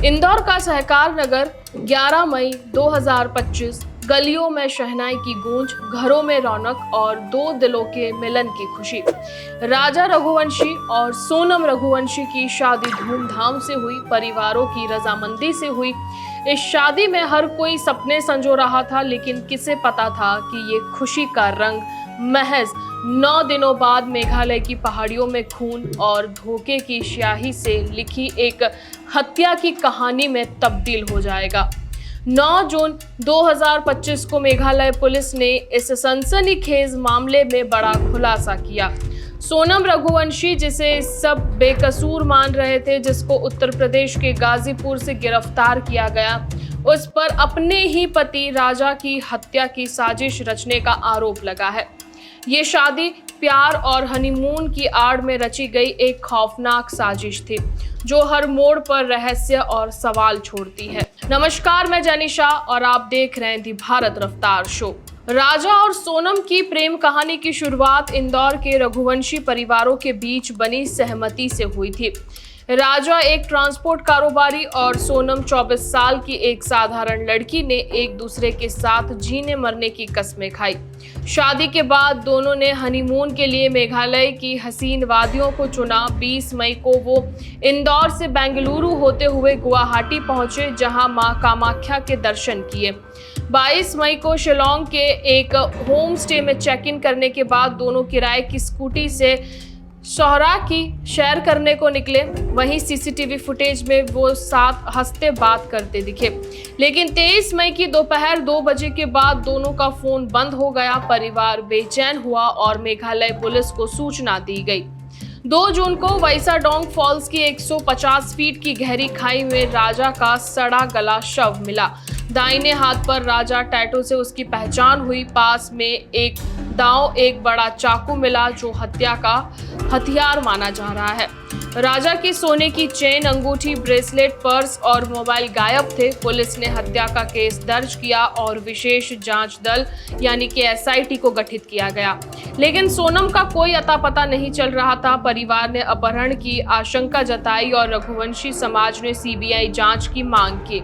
इंदौर का सहकार नगर 11 मई 2025। गलियों में शहनाई की गूंज, घरों में रौनक और दो दिलों के मिलन की खुशी। राजा रघुवंशी और सोनम रघुवंशी की शादी धूमधाम से हुई, परिवारों की रजामंदी से हुई। इस शादी में हर कोई सपने संजो रहा था, लेकिन किसे पता था कि ये खुशी का रंग महज 9 दिनों बाद मेघालय की पहाड़ियों में खून और धोखे की स्याही से लिखी एक हत्या की कहानी में तब्दील हो जाएगा। 9 जून 2025 को मेघालय पुलिस ने इस सनसनीखेज मामले में बड़ा खुलासा किया। सोनम रघुवंशी, जिसे सब बेकसूर मान रहे थे, जिसको उत्तर प्रदेश के गाजीपुर से गिरफ्तार किया गया, उस पर अपने ही पति राजा की हत्या की साजिश रचने का आरोप लगा है। ये शादी प्यार और हनीमून की आड़ में रची गई एक खौफनाक साजिश थी, जो हर मोड़ पर रहस्य और सवाल छोड़ती है। नमस्कार, मैं जैनिशा और आप देख रहे हैं दी भारत रफ्तार शो। राजा और सोनम की प्रेम कहानी की शुरुआत इंदौर के रघुवंशी परिवारों के बीच बनी सहमति से हुई थी। राजा एक ट्रांसपोर्ट कारोबारी और सोनम 24 साल की एक साधारण लड़की ने एक दूसरे के साथ जीने मरने की कस्में खाई। शादी के बाद दोनों ने हनीमून के लिए मेघालय की हसीन वादियों को चुना। 20 मई को वो इंदौर से बेंगलुरु होते हुए गुवाहाटी पहुंचे, जहां मां कामाख्या के दर्शन किए। 22 मई को शिलोंग के एक होम स्टे में चेक इन करने के बाद दोनों किराए की स्कूटी से सोहरा की सैर करने को निकले। वहीं सीसीटीवी फुटेज में वो साथ हंसते बात करते दिखे, लेकिन 23 मई की दोपहर 2 बजे के बाद दोनों का फोन बंद हो गया। परिवार बेचैन हुआ और मेघालय पुलिस को सूचना दी गई। 2 जून को वैसाडोंग फॉल्स की 150 फीट की गहरी खाई में राजा का सड़ा गला शव मिला। दाहिने हाथ पर राजा टैटू से उसकी पहचान हुई। पास में एक दांव, एक बड़ा चाकू मिला, जो हत्या का हथियार माना जा रहा है। राजा की सोने की चेन, अंगूठी, ब्रेसलेट, पर्स और मोबाइल गायब थे। पुलिस ने हत्या का केस दर्ज किया और विशेष जांच दल यानी कि एसआईटी को गठित किया गया, लेकिन सोनम का कोई अता पता नहीं चल रहा था। परिवार ने अपहरण की आशंका जताई और रघुवंशी समाज ने सीबीआई जांच की मांग की।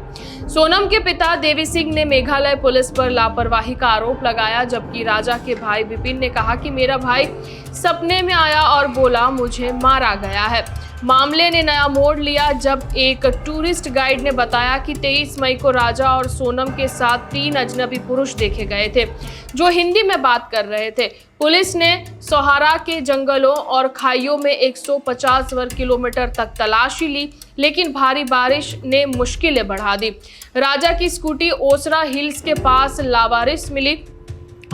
सोनम के पिता देवी सिंह ने मेघालय पुलिस पर लापरवाही का आरोप लगाया, जबकि राजा के भाई विपिन ने कहा कि मेरा भाई सपने में आया और बोला मुझे मारा गया है। मामले ने नया मोड़ लिया जब एक टूरिस्ट गाइड ने बताया कि 23 मई को राजा और सोनम के साथ 3 अजनबी पुरुष देखे गए थे, जो हिंदी में बात कर रहे थे। पुलिस ने सोहरा के जंगलों और खाइयों में 150 वर्ग किलोमीटर तक तलाशी ली, लेकिन भारी बारिश ने मुश्किलें बढ़ा दी। राजा की स्कूटी ओसरा हिल्स के पास लावारिस मिली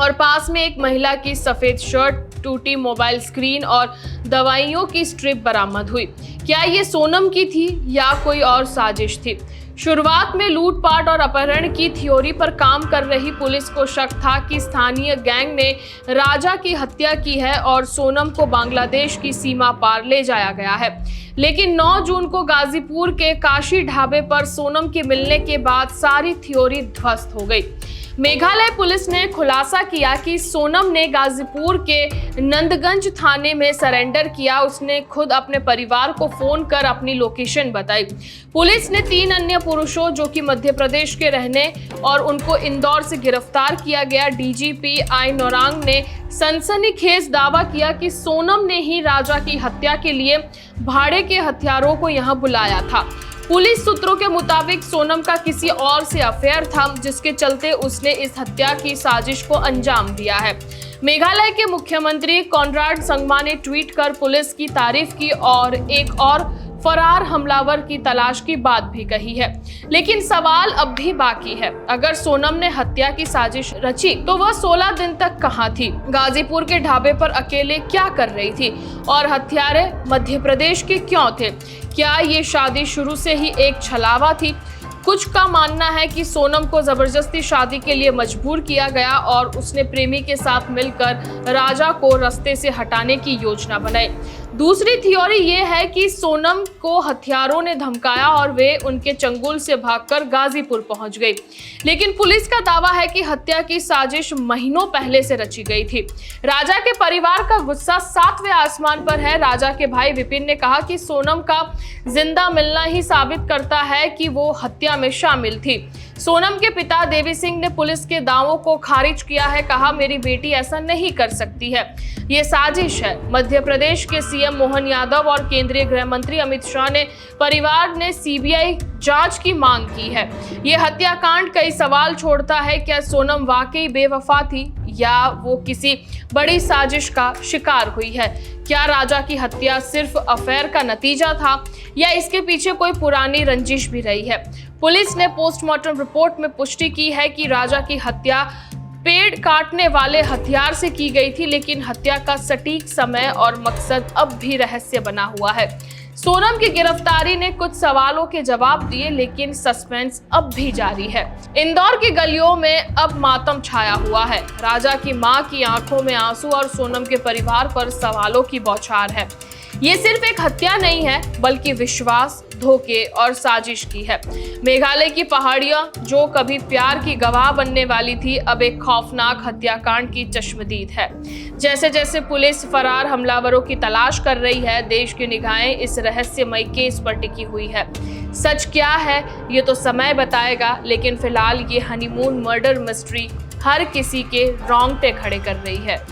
और पास में एक महिला की सफेद शर्ट, टूटी मोबाइल स्क्रीन और दवाइयों की स्ट्रिप बरामद हुई। क्या ये सोनम की थी या कोई और साजिश थी? शुरुआत में लूटपाट और अपहरण की थ्योरी पर काम कर रही पुलिस को शक था कि स्थानीय गैंग ने राजा की हत्या की है और सोनम को बांग्लादेश की सीमा पार ले जाया गया है। लेकिन 9 जून को गाजीपुर के काशी ढाबे पर सोनम के मिलने के बाद सारी थ्योरी ध्वस्त हो गई। मेघालय पुलिस ने खुलासा किया कि सोनम ने गाजीपुर के नंदगंज थाने में सरेंडर किया। उसने खुद अपने परिवार को फोन कर अपनी लोकेशन बताई। पुलिस ने 3 अन्य पुरुषों, जो कि मध्य प्रदेश के रहने और उनको इंदौर से गिरफ्तार किया गया। डीजीपी आई नोरांग ने सनसनीखेज दावा किया कि सोनम ने ही राजा की हत्या के लिए भाड़े के हथियारों को यहां बुलाया था। पुलिस सूत्रों के मुताबिक सोनम का किसी और से अफेयर था, जिसके चलते उसने इस हत्या की साजिश को अंजाम दिया है। मेघालय के मुख्यमंत्री कॉनराड संगमा ने ट्वीट कर पुलिस की तारीफ की और एक और फरार हमलावर की तलाश की बात भी कही है। लेकिन सवाल अब भी बाकी है। अगर सोनम ने हत्या की साजिश रची, तो वह 16 दिन तक कहां थी? गाजीपुर के ढाबे पर अकेले क्या कर रही थी? और हत्यारे मध्य प्रदेश के क्यों थे? क्या ये शादी शुरू से ही एक छलावा थी? कुछ का मानना है कि सोनम को जबरदस्ती शादी के लिए मजबूर किया गया और उसने प्रेमी के साथ मिलकर राजा को रास्ते से हटाने की योजना बनाई। दूसरी थ्योरी ये है कि सोनम को हत्यारों ने धमकाया और वे उनके चंगुल से भागकर गाजीपुर पहुंच गई। लेकिन पुलिस का दावा है कि हत्या की साजिश महीनों पहले से रची गई थी। राजा के परिवार का गुस्सा 7वें आसमान पर है। राजा के भाई विपिन ने कहा कि सोनम का जिंदा मिलना ही साबित करता है कि वो हत्या में शामिल थी। सोनम के पिता देवी सिंह ने पुलिस के दावों को खारिज किया है। कहा, मेरी बेटी ऐसा नहीं कर सकती है, ये साजिश है। मध्य प्रदेश के सीएम मोहन यादव और केंद्रीय गृह मंत्री अमित शाह ने परिवार ने सीबीआई जांच की मांग की है। ये हत्याकांड कई सवाल छोड़ता है। क्या सोनम वाकई बेवफा थी या वो किसी बड़ी साजिश का शिकार हुई है? क्या राजा की हत्या सिर्फ अफेयर का नतीजा था या इसके पीछे कोई पुरानी रंजिश भी रही है? पुलिस ने पोस्टमार्टम रिपोर्ट में पुष्टि की है कि राजा की हत्या पेड़ काटने वाले हथियार से की गई थी, लेकिन हत्या का सटीक समय और मकसद अब भी रहस्य बना हुआ है। सोनम की गिरफ्तारी ने कुछ सवालों के जवाब दिए, लेकिन सस्पेंस अब भी जारी है। इंदौर की गलियों में अब मातम छाया हुआ है। राजा की मां की आंखों में आंसू और सोनम के परिवार पर सवालों की बौछार है। ये सिर्फ एक हत्या नहीं है, बल्कि विश्वास, धोखे और साजिश की है। मेघालय की पहाड़ियां जो कभी प्यार की गवाह बनने वाली थी, अब एक खौफनाक हत्याकांड की चश्मदीद है। जैसे जैसे पुलिस फरार हमलावरों की तलाश कर रही है, देश की निगाहें इस रहस्यमयी केस पर टिकी हुई है। सच क्या है ये तो समय बताएगा, लेकिन फिलहाल ये हनीमून मर्डर मिस्ट्री हर किसी के रोंगटे खड़े कर रही है।